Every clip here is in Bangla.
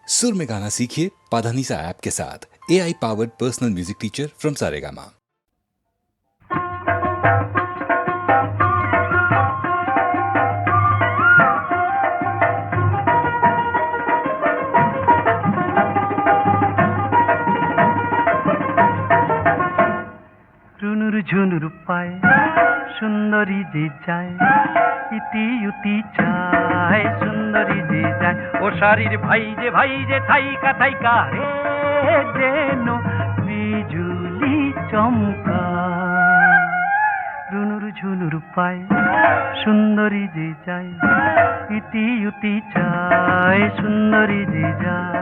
सुर में गाना सीखिए पाधानीसा ऐप के साथ। AI powered personal music teacher from Saregama. রুনুর ঝুনুর পায় সুন্দরী যে যায়, ইতি উতি চায় সুন্দরী যে যায়। ও শাড়ির ভাই যে থাইকা থাইকা রে যেন বিজুলি চমকায়। রুনুর ঝুনুর পায় সুন্দরী যে যায়, ইতি উতি চায় সুন্দরী যে যায়।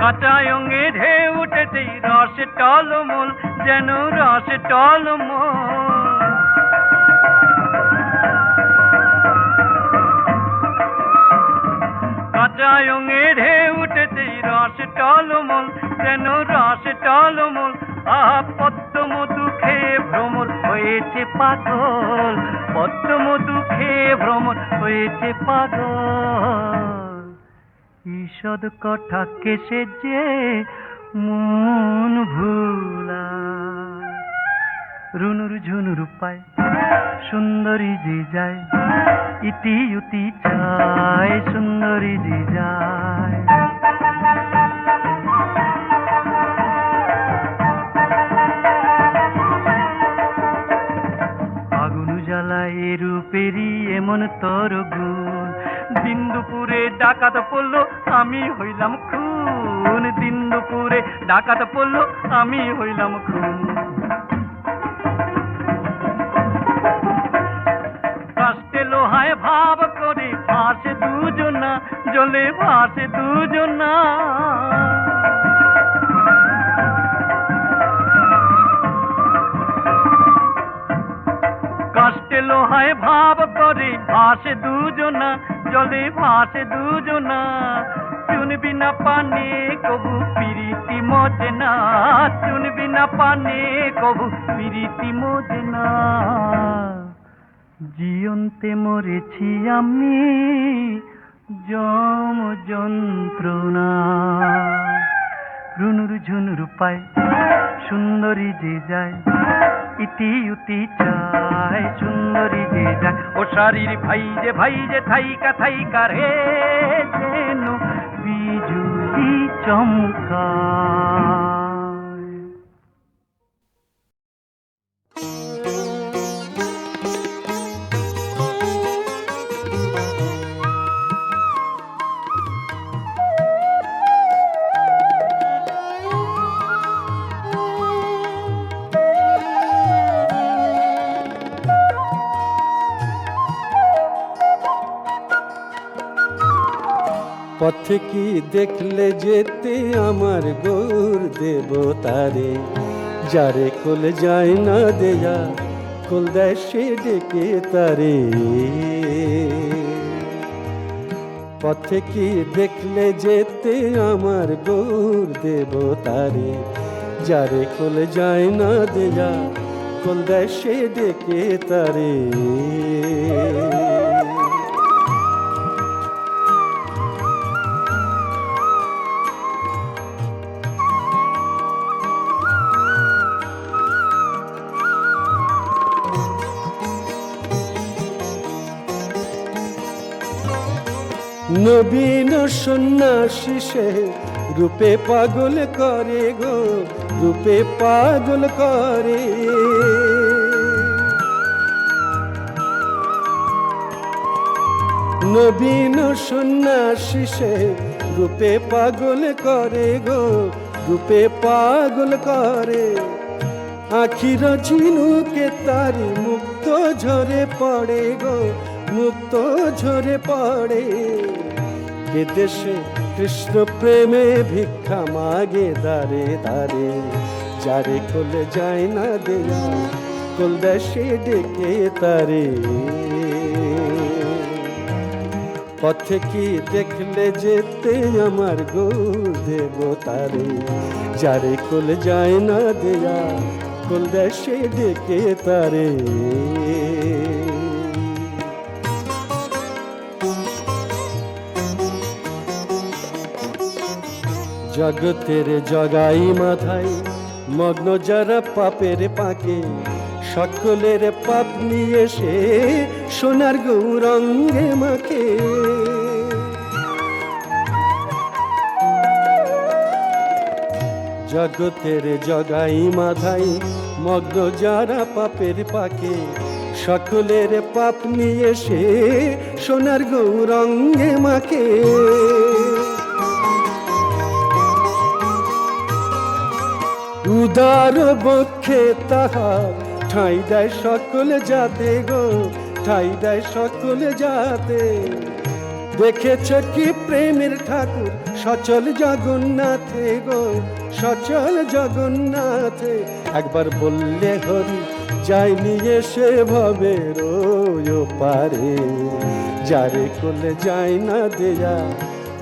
কাঁচা অঙ্গে ঢেউ উঠেছে রসে টলমল, যেন রসে টলমল। কাঁচা অঙ্গে ঢেউ উঠেছে রসে টলমল, যেন রসে টলমল। আহা পদ্ম মধু খেয়ে ভ্রমর হয়েছে পাগল, পদ্ম মধু খেয়ে ভ্রমর হয়েছে পাগল। ঈষদ কথা কেসে যে মন ভুলা, রুনুর ঝুনুর পায় সুন্দরী যে যায়, ইতি উতি চায় সুন্দরী যে যায়। আগুন জ্বালায় রূপেরই এমন তর গুণ, দিন দুপুরে ডাকাত পড়লো আমি হইলাম খুন, দিন দুপুরে ডাকাত পড়লো আমি হইলাম খুন। কাস্তে লোহায় ভাব করে ভাসে দুজনা, জলে ভাসে দুজনা। কাস্তে লোহায় ভাব করে ভাসে দুজনা, জলে ভাসে দুজনা। চুন বিনা পানে কবু প্রীতি মজে না, চুন বিনা পানে কবু প্রীতি মজে না। জীবন্তে মরেছি আমি জম যন্ত্রণা, রুনুর ঝুনুর পায় সুন্দরী যে যায়, ইতি উতি চায় সুন্দরী যে যায়। ও শাড়ির ভাই যে থাইকা থাইকা রে যেন বিজুলি চমকায়। পথে কি দেখলে যেতে আমার গৌর দেবতারে, যারে কোল যায় না দেয়া কোল দেয় সে ডেকে তারে। পথে কি দেখলে যেতে আমার গৌর দেবতারে, যারে কোল যায় না দেয়া কোল দেয় সে ডেকে তারে। নবীন সন্ন্যাসী সে রূপে পাগল করে গো, রূপে পাগল করে। নবীন সন্ন্যাসী সে রূপে পাগল করে গো, রূপে পাগল করে। আখির ঝিনুকে তারি মুক্ত ঝরে পড়ে গো, মুক্ত ঝরে পড়ে। এ দেশে কৃষ্ণ প্রেমে ভিক্ষা মাগে দারে দারে, যারে কোলে যায় না দেয়া কোল দেশে ডেকে তারে। পথে কি দেখলে যেতে আমার গৌর দেব তারে, যারে কোল যায় না দেয়া কোল দেশে ডেকে তারে। জগতের জগাই মাথায় মগ্ন যারা পাপের পাকে, সকলের পাপ নিয়ে সে সোনার গৌরঙ্গে মাকে। জগতের জগাই মাথায় মগ্ন যারা পাপের পাকে, সকলের পাপ নিয়ে সে সোনার গৌরঙ্গে মাকে। উদার বক্ষে তাহার ঠাঁই দেয় সকল জাতে গো, ঠাঁই দেয় সকল জাতে। দেখেছ কি প্রেমের ঠাকুর সচল জগন্নাথে গো, সচল জগন্নাথে। একবার বললে হরি যাই নিয়ে সে ভবের পারে, যারে কোলে যায় না দেয়া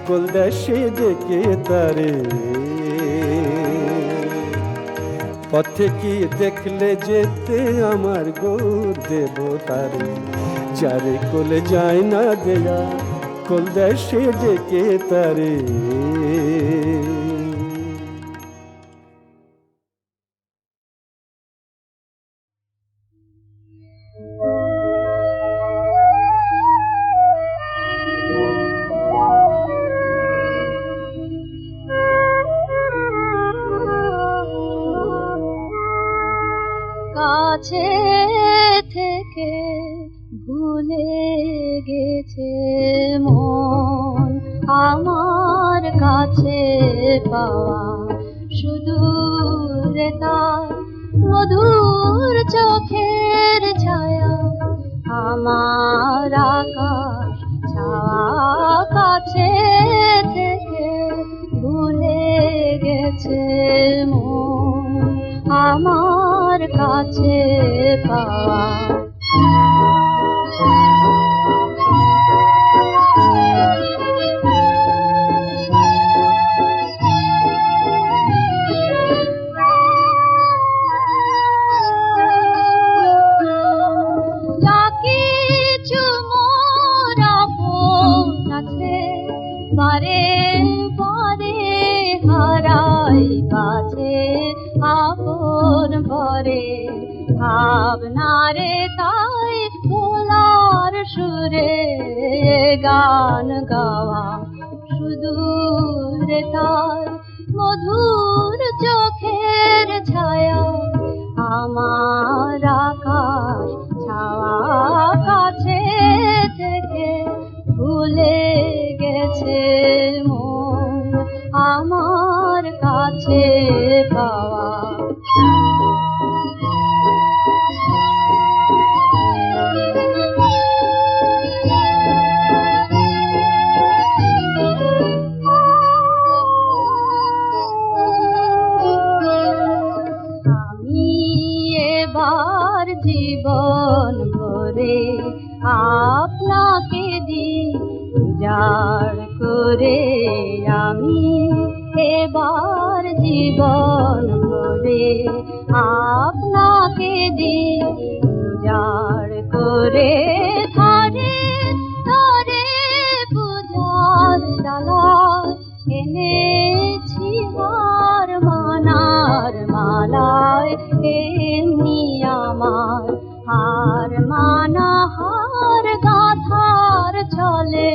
কোল দেশে ডেকে তারে। পথে কি দেখলে যেতে আমার গৌর দেব তারে, যারে কোলে যায় না দেয়া কোল দেশে ডেকে তারে। কাছে থেকে ভুলে গেছে মন আমার কাছে পাওয়া, সুদূরে তার মধুর চোখের ছায়া আমার আকাশ ছাওয়া। কাছে থেকে ভুলে গেছে মন আমার কাছে পাওয়া। যা কিছু মোর আপন আছে বারে বারে হারাই কাছে আপন ভরে ভাবনারে, তাই ভোলার সুরে গান গাওয়া। সুদূরে তার মধুর চোখের ছায়া আমার আকাশ ছাওয়া। কাছে থেকে ভুলে গেছে মন আমার কাছে পাওয়া। আমি এবার জীবন ভরে আপনাকে দিই উজাড় করে, আমি এবার জীবন ভরে আপনাকে দিই উজাড় করে। ধারে ধারে পূজার ডালা এনেছি হার মানার মালায়, এমনি আমার হার মানা হার গাথার চলে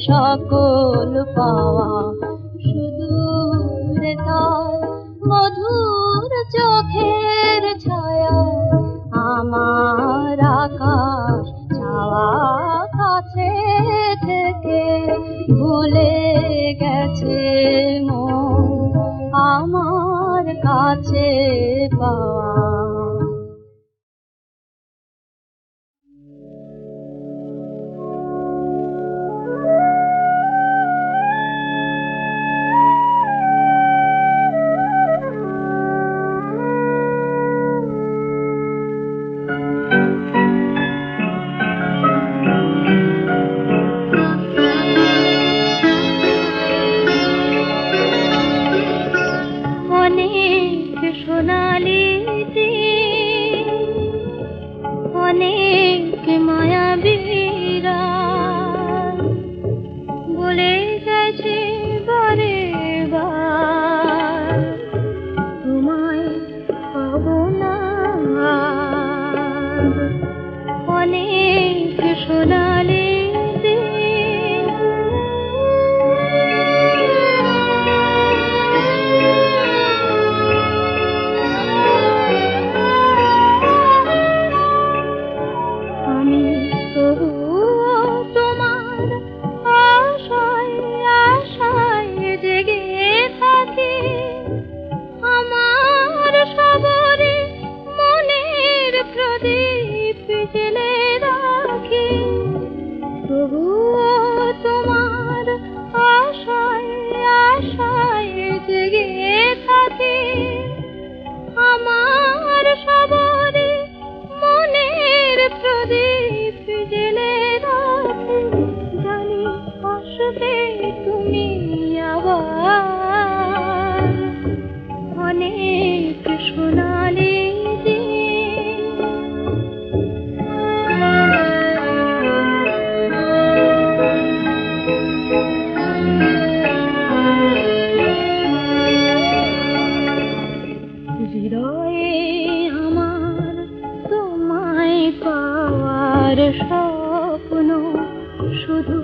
সকল পাওয়া। সুদূরে তার মধুর চোখের ছায়া আমার আকাশ ছাওয়া। কাছে থেকে ভুলে গেছে মন আমার কাছে পাওয়া। সোনালি দিন, অনেক মায়াবীরা বলে গেছে বারে বার, তোমায় পাবো না আর। অনেক সোনালি দিন, আমি তবুও তোমার আশায় আশায় জেগে থাকি, আমার সবরে মনের প্রদীপ জেলে রাখি। তবুও তোমার আশায় আশায় জেগে থাকি, আমার সবরে মনের প্রদীপ জেলে রাখি। জানি আসবে তুমি আবার, অনেক সোনালি দিন। হৃদয়ে আমার তোমায় পাওয়ার স্বপ্ন, শুধু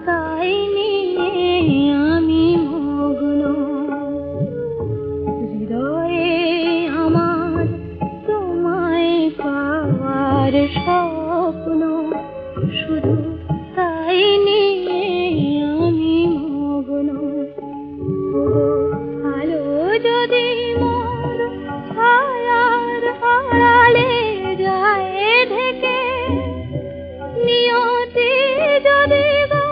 তাই নিয়ে আমি মগ্ন। হৃদয়ে আমার তোমায় পাওয়ার স্বপ্ন, শুধু তাই নিয়ে আমি মগ্ন। ওগো আলো যদি মোর ছায়ার আড়ালে যায় ঢেকে, নিয়তি যদি গো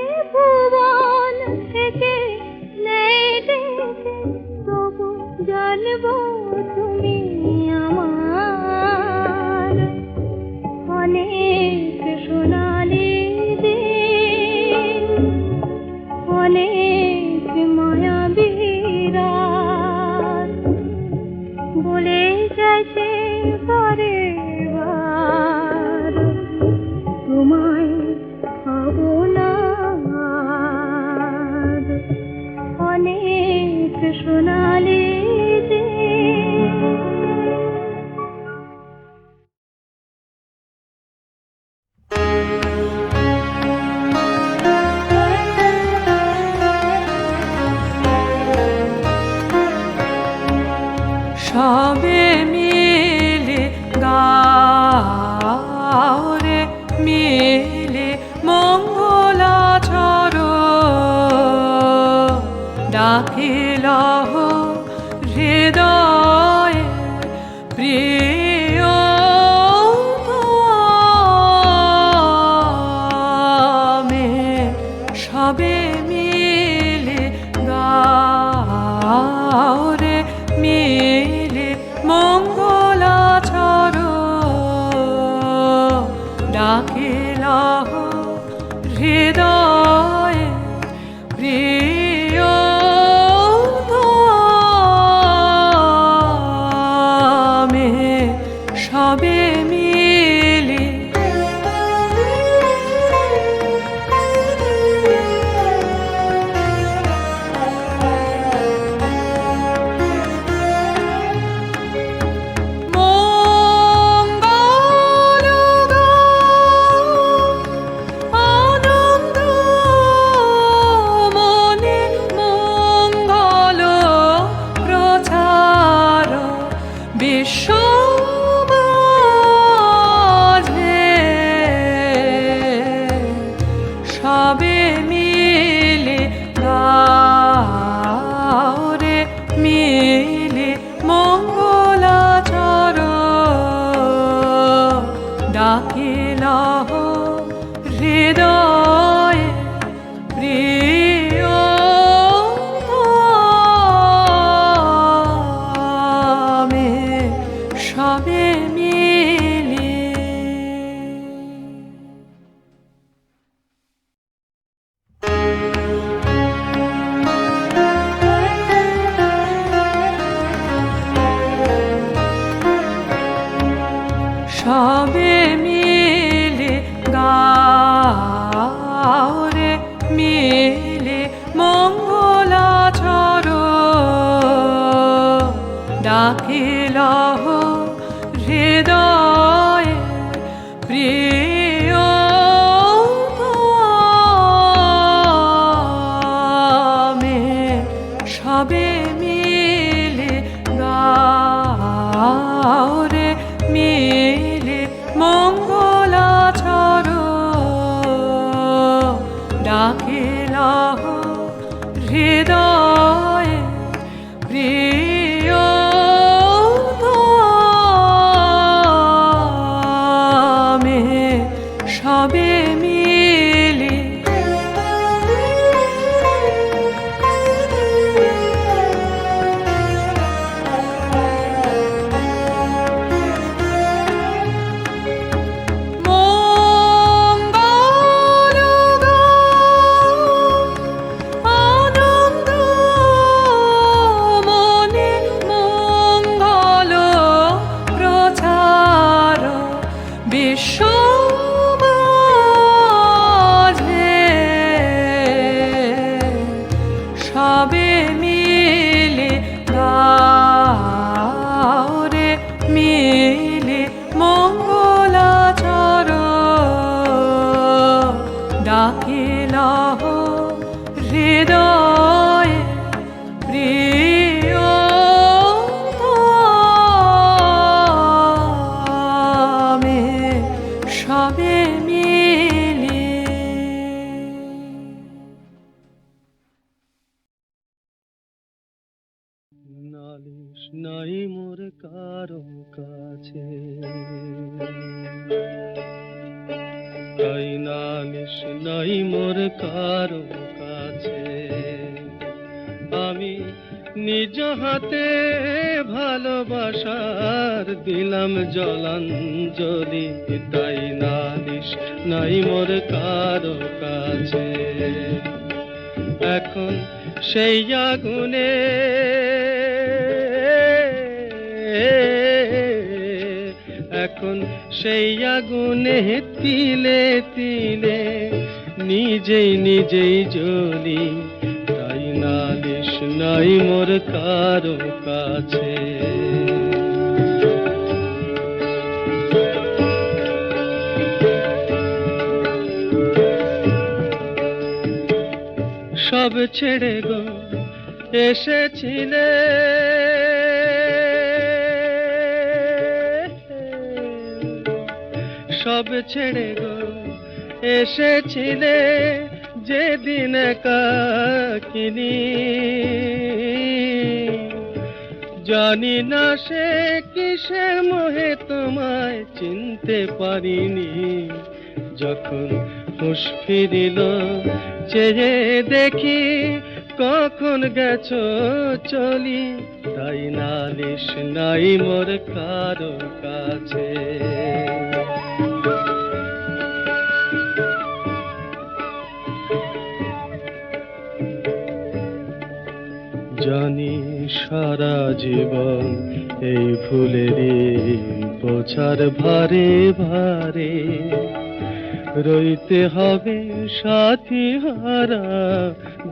এ ভুবন থেকে নেয় ডেকে, তবু জানবো তুমি আমার, অনেক সোনালি দিন, অনেক মায়াবীরা বলে গেছে বারে বার, তোমায় পাবো না আর। অনেক সোনালি দিন। সবে মিলে গাও রে, মিলে মঙ্গলাচর ডাকিল হৃদয়ে প্রিয় মে। সবে মিলে গাও রে, মিলে মঙ্গলাচর ডাকিল হৃদয়ে প্রিয় মে। সবে মিলে সবে মিলে গাও রে, মিলে মঙ্গলাচর ডাকিল হৃদয়ে প্রিয় মে। সবে মিলে গাও রে মিলে মঙ্গলাচর ডাকিল হৃদয়ে প্রিয়তমে সবে মিলে গাও রে মিলে মঙ্গলাচর ডাকিল হৃদয়ে প্রিয়তমে সবে মিলে মঙ্গল আনন্দ মনে মঙ্গল প্রচার বিশ্ব মাঝে সবে মিলে গাও রে মিলে মঙ্গলাচর ডাকিল হৃদয়ে প্রিয়তমে সবে মিলে নালিশ নাই মোর কারো কাছে, তাই নালিশ নাই মোর কারো কাছে। আমি নিজ হাতে ভালোবাসার দিলাম জলাঞ্জলি, তাই নালিশ নাই মোর কারো কাছে। এখন সেই আগুনে এখন সেই আগুনে তিলে তিলে নিজেই নিজেই জ্বলি, তাই নালিশ নাই মোর কারো কাছে। সব ছেড়ে গো এসেছিলে, সব ছেড়ে গো এসেছিলে যেদিন একাকিনী। জানি না সে কিসে মোহে তোমায় চিনতে পারিনি, যখন হুঁশ ফিরিল চেয়ে দেখি কখন গেছো চলি, তাই নালিশ নাই মোর কারো কাছে। জানি সারা জীবন এই ফুলেরই বোঝার ভারে ভারে রইতে হবে সাথী হারা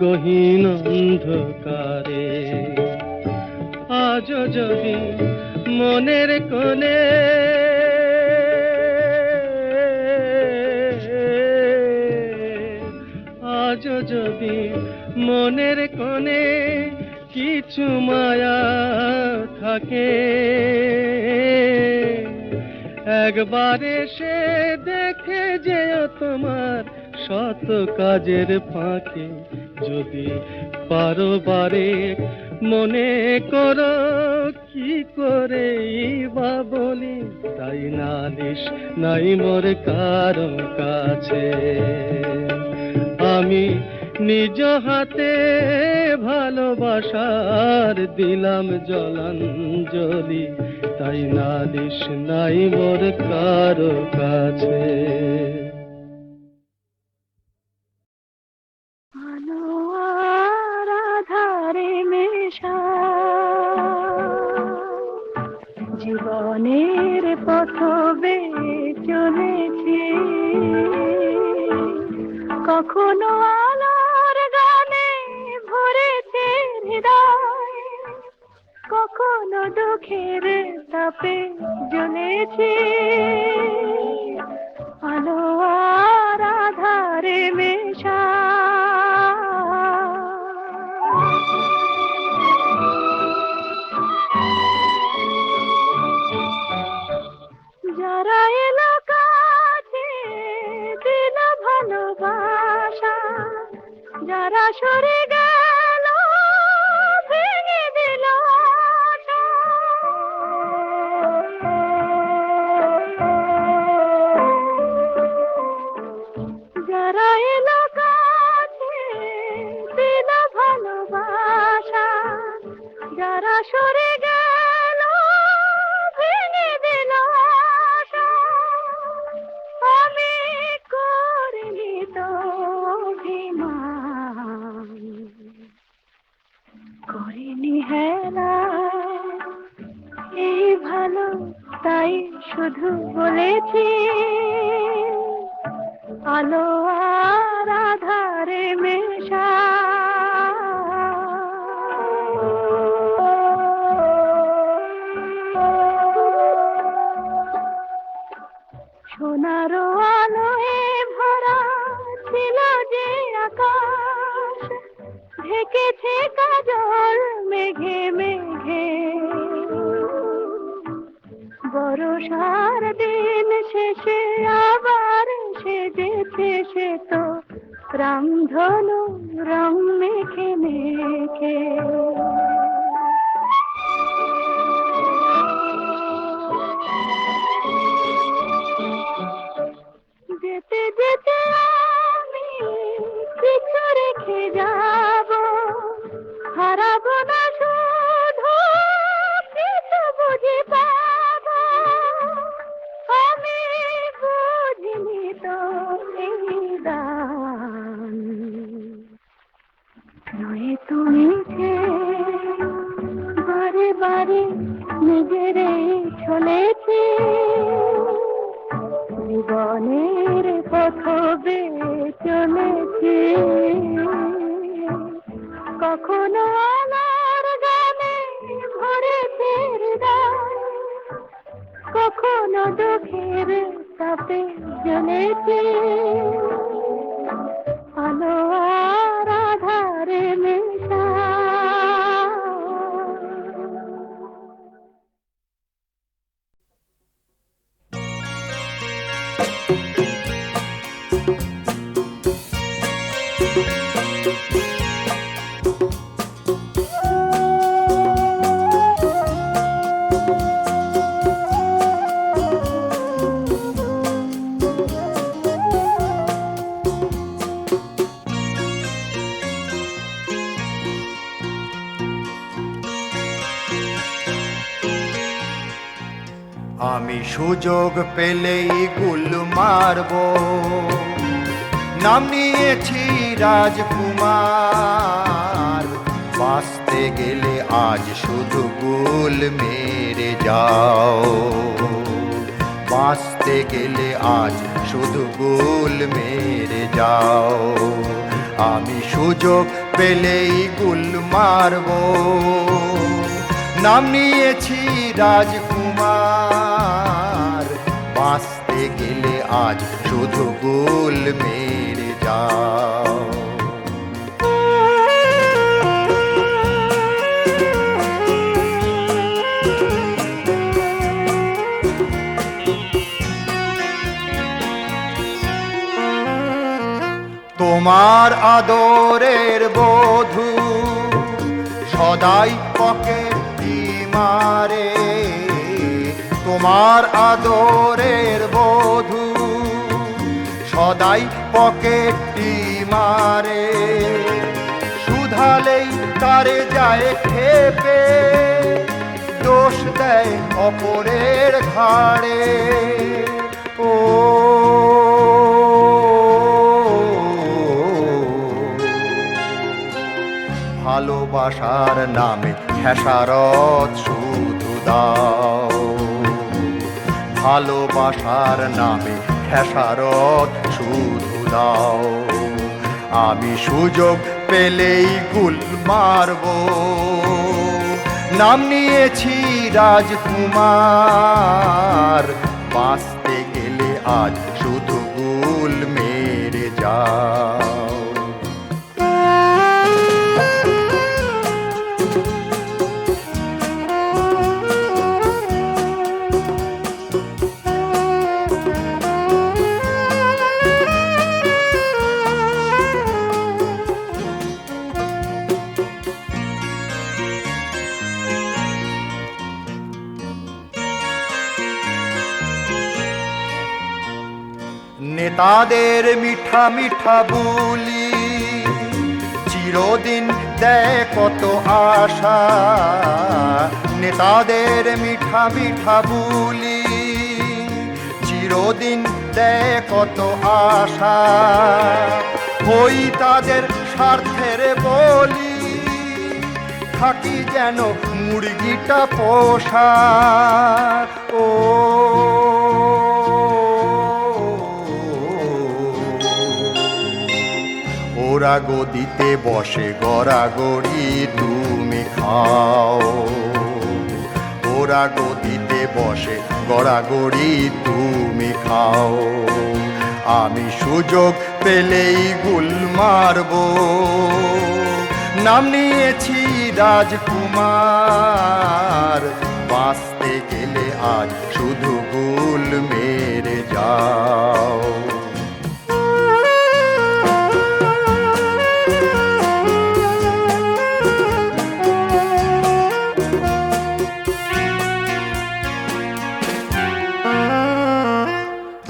গহীন অন্ধকারে। আজও যদি মনের কোণে আজও যদি মনের কোণে কিছু মায়া থাকে, একবার এসে দেখে যেও তোমার শত কাজের ফাঁকে। যদি পারো বারে মনে করো কি করে বা বলি, তাই নালিশ নাই মোর কারো কাছে। আমি নিজ হাতে ভালোবাসার দিলাম জলাঞ্জলি, তাই নালিশ নাই মোর কারো কাছে। আলো আর আধারে মেশা জীবনের পথবে চলেছি, কখনো আলোর গানে ভরেছে হৃদয়, কখনো দুঃখের তাপে জ্বলেছি, আলো আর আধারে মেশা। যারা এলো কাছে দিল ভালোবাসা, যারা সরে গেল ভেঙে দিল আশা। যারা এলো কাছে দিল ভালোবাসা, যারা সরে গেল ভেঙে দিল আশা। আমি করিনি তো অভিমান, করিনি হেলা, এই ভালো তাই শুধু বলেছি, আলো আর আধারে মেশা। সোনারো আলোয় ভরা ছিল যে আকাশ, ঢেকেছে কাজল মেঘে মেঘে। বর্ষার দিন শেষে আবার সেজেছে সে তো রামধনু রং মেখে মেখে। যেতে যেতে আমি কিছু রেখে যাব, হারাবো না শুধু কিছু বুঝে পাব। আমি বুঝিনি তো এই দান, নয় তুমি যে বারে বারে নিজেরে চলেছি, জীবনের পথবে চলেছি, কখনো আলোর গানে ভরেছে হৃদয়, কখনো দুঃখের তাপে জ্বলেছি, আলো আর আধারে মেশা। আমি সুযোগ পেলেই গুল মারব, নাম নিয়েছি রাজকুমার। বাঁচতে গেলে আজ শুধু গুল মেরে যাও, বাঁচতে গেলে আজ শুধু গুল মেরে যাও। আমি সুযোগ পেলেই গুল মারব, নাম নিয়েছি রাজকুমার। বাঁচতে গেলে আজ শুধু গুল মেরে যাও। তোমার আদরের বধূ সদাই পকেটটি মারে, তোমার আদরের বধূ সদাই পকেটটি মারে। শুধালেই তারে যায় খেপে, দোষ দেয় অপরের ঘাড়ে। ও ভালোবাসার নামে খেসারত শুধু দাও, ভালোবাসার নামে খেসারত শুধু দাও। আমি সুযোগ পেলেই গুল মারব, নাম নিয়েছি রাজকুমার। বাঁচতে গেলে আজ শুধু গুল মেরে যাও। নেতাদের মিঠা মিঠা বুলি চিরদিন দেয় কত আশা। নেতাদের মিঠা মিঠা বুলি চিরদিন দেয় কত আশা। হই তাদের স্বার্থের বলি, থাকি যেন মুরগিটা পোষা। ও ওরা গদিতে বসে গড়াগড়ি তুমি খাও। ওরা গদিতে বসে গড়াগড়ি তুমি খাও। আমি সুযোগ পেলেই গুল মারব, নাম নিয়েছি রাজকুমার। বাঁচতে গেলে আজ শুধু গুল মেরে যাও।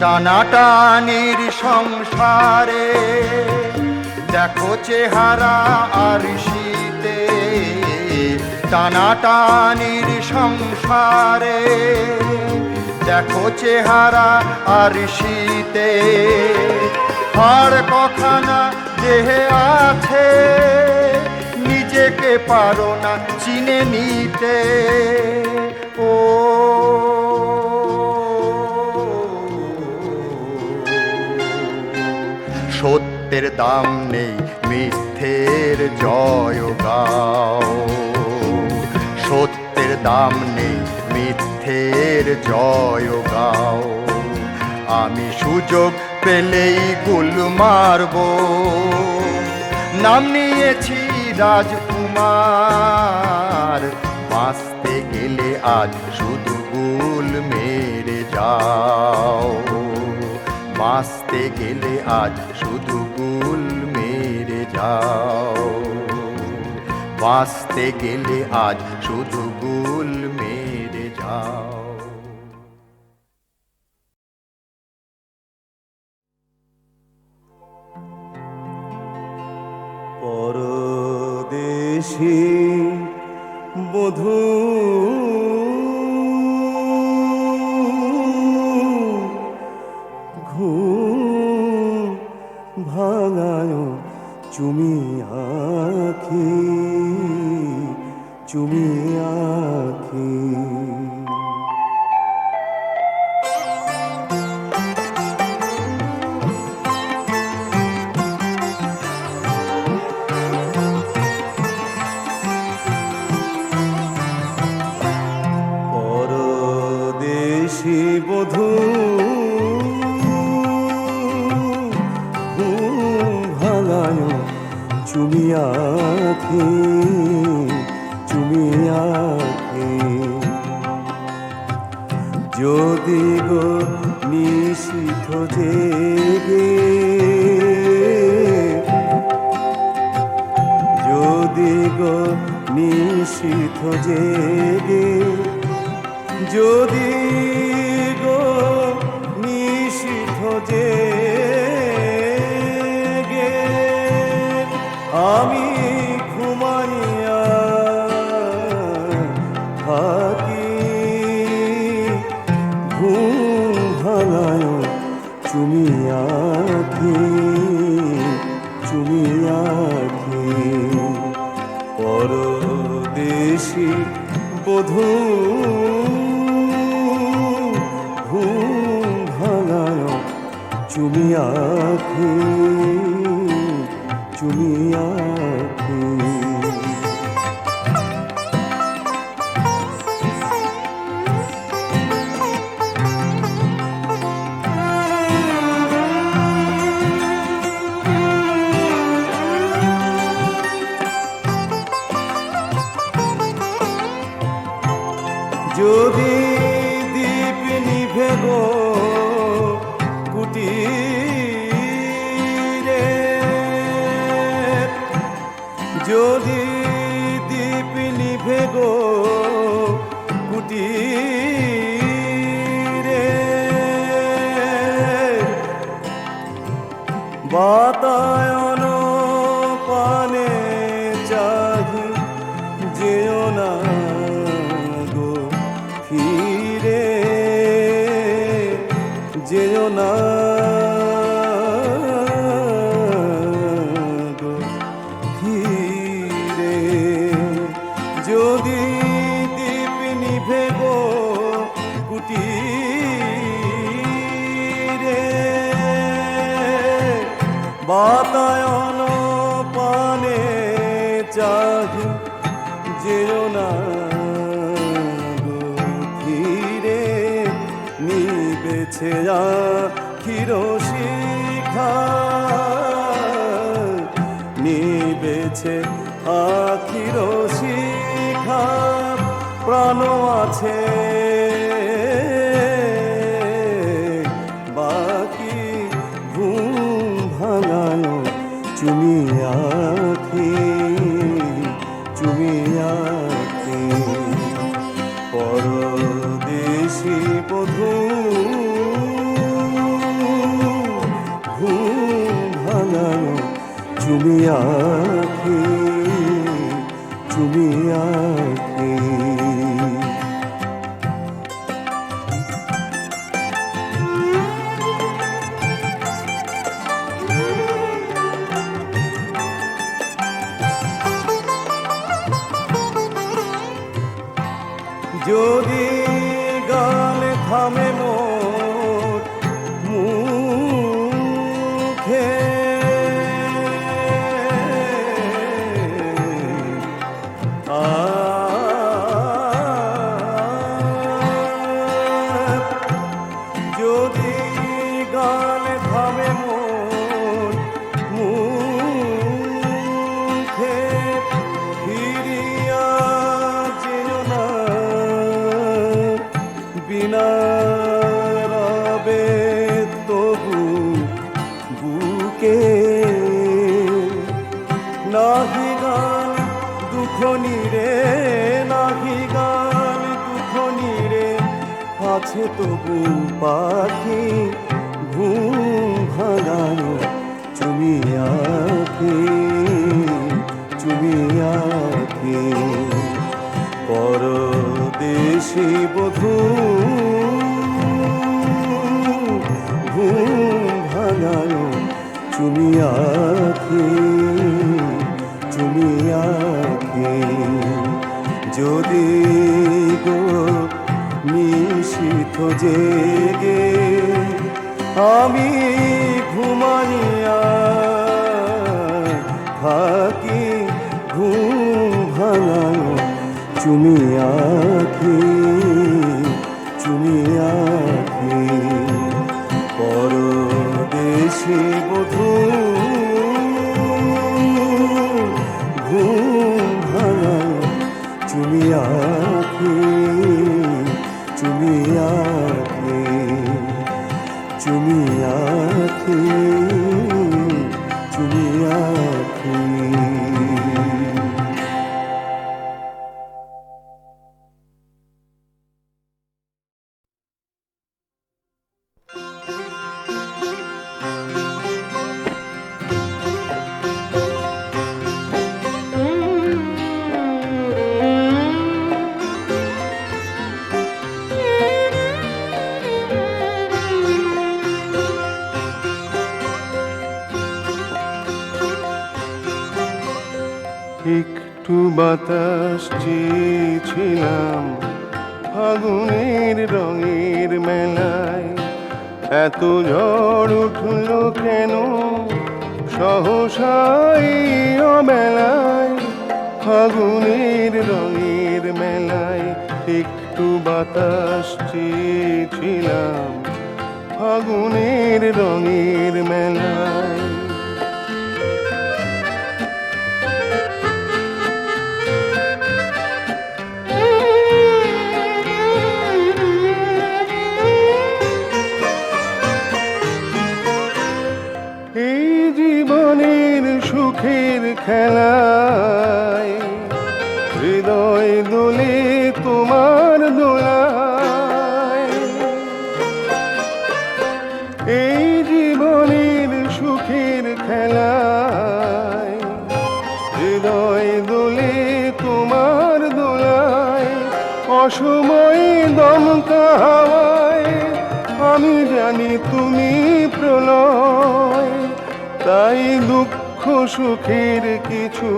টানাটানির সংসারে দেখো চেহারা আর শীতে। টানাটানির সংসারে দেখো চেহারা আর শীতে। হার কথা না দেহে আছে, নিজেকে পারো না চিনে নিতে। ও সত্যের দাম নেই, মিথ্যের জয় গাও। সত্যের দাম নেই, মিথ্যের জয় গাও। আমি সুযোগ পেলেই গুল মারব, নাম নিয়েছি রাজকুমার। বাঁচতে গেলে আজ শুধু গুল মেরে যাও। বাঁচতে গেলে আজ শুধু গুল মেরে যাও। বাঁচতে গেলে আজ শুধু গুল মেরে যাও। পরদেশী বধূ ঘুম ভাঙায় চুমি আখি, চুমি আখি। পরদেশী বধূ চুমি আখি, চুমি আখি। যদি গো নিশীথ জেগে, যদি গো নিশীথ জেগে, যদি গো নিশীথ জেগে, আমি ঘুমাইয়া থাকি। ঘুম ভাঙায় চুমি আখি, চুমি আখি। পরদেশী বধূ ঘুম চুমি আঁখি চুমি আঁখি যদি দীপ নিভে গো কুটিরে, যদি দীপ নিভে গো কুটিরে, বাতায়ন পানে চাহি যেও না গো ফিরে, যেও না গো ফিরে। যদি দীপ নিভে গো কুটিরে, বাতায়ন পানে চাহি যেও না গো ফিরে, নিবেছে আখির শিখা, নিবেছে আখির শিখা, প্রাণ আছে বাকি ঘুম ভাঙানো চুমি আঁখি চুমি আঁখি। পরদেশি বধূ ঘুম ভাঙানো চুমি আঁখি চুমি আঁখি। যদি গান থামে মোর মুখে, যদি গান থামে মোর মুখে, ফিরিয়া যেও না বিনা রবে তবু বুকে, নাহি গান দুঃখ নিরে, নাহি গান দুঃখ নিরে, আছে তবু পাখি ঘুম ভাঙানো চুমি আঁখি চুমি আঁখি। পরদেশি বধূ ঘুম ভাঙানো চুমি আঁখি চুমি আঁখি। যদি গো নিশীথ জেগে আমি ঘুমাইয়া থাকি, ঘুম ভাঙানো চুমি আঁখি চুমি আঁখি। পরদেশি বধূ ঘুম ভাঙানো চুমি আঁখি চুমি আঁখি চুমি আঁখি চুমি আঁখি। একটু বাতাস চেয়েছিলাম ফাগুনের রঙের মেলায়, এত ঝড় উঠল কেন সহসাই অবেলায়, ফাগুনের রঙের মেলায় একটু বাতাস চেয়েছিলাম, ফাগুনের রঙের মেলায়। এই জীবনের সুখের খেলায় হৃদয় দোলে তোমার দোলায়, এই জীবনের সুখের খেলায় হৃদয় দোলে তোমার দোলায়, অসময়ে দমকা হাওয়ায় আমি জানি তুমি প্রলয়, তাই দুঃখ সুখের কিছু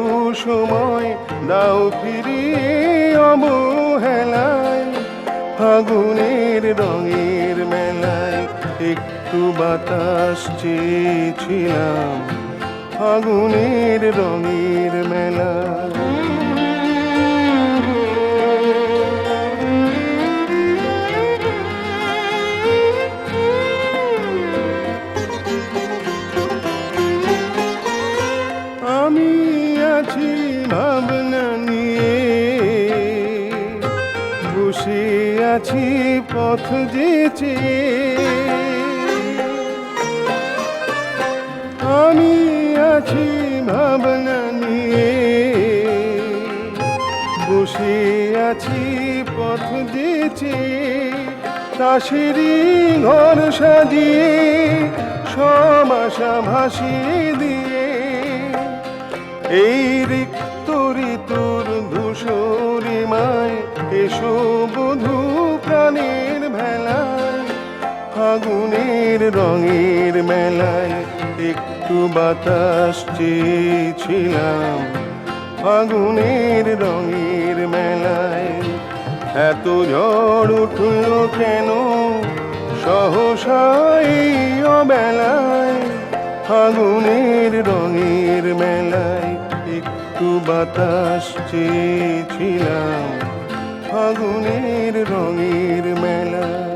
সময় দাও ফিরিয়ে অবহেলায়, ফাগুনের রঙের মেলায় একটু বাতাস চেয়েছিলাম, ফাগুনের রঙের মেলায়। আমি আছি ভাবনা নিয়ে, বসে আছি পথ যেচে, আমি আছি ভাবনা নিয়ে, বসে আছি পথ যেচে, তাসেরি ঘর সাজিয়ে সব আশা ভাসিয়ে দিয়ে, এই রিক্ত ঋতুর ধূসরিমায় এসো বধূ প্রাণের ভেলায়, ফাগুনের রঙের মেলায় একটু বাতাস চেয়েছিলাম, ফাগুনের রঙের মেলায়। এত ঝড় উঠল কেন সহসাই অবেলায়, ফাগুনের রঙের মেলায় একটু বাতাস চেয়েছিলাম, ফাগুনের রঙের মেলায়।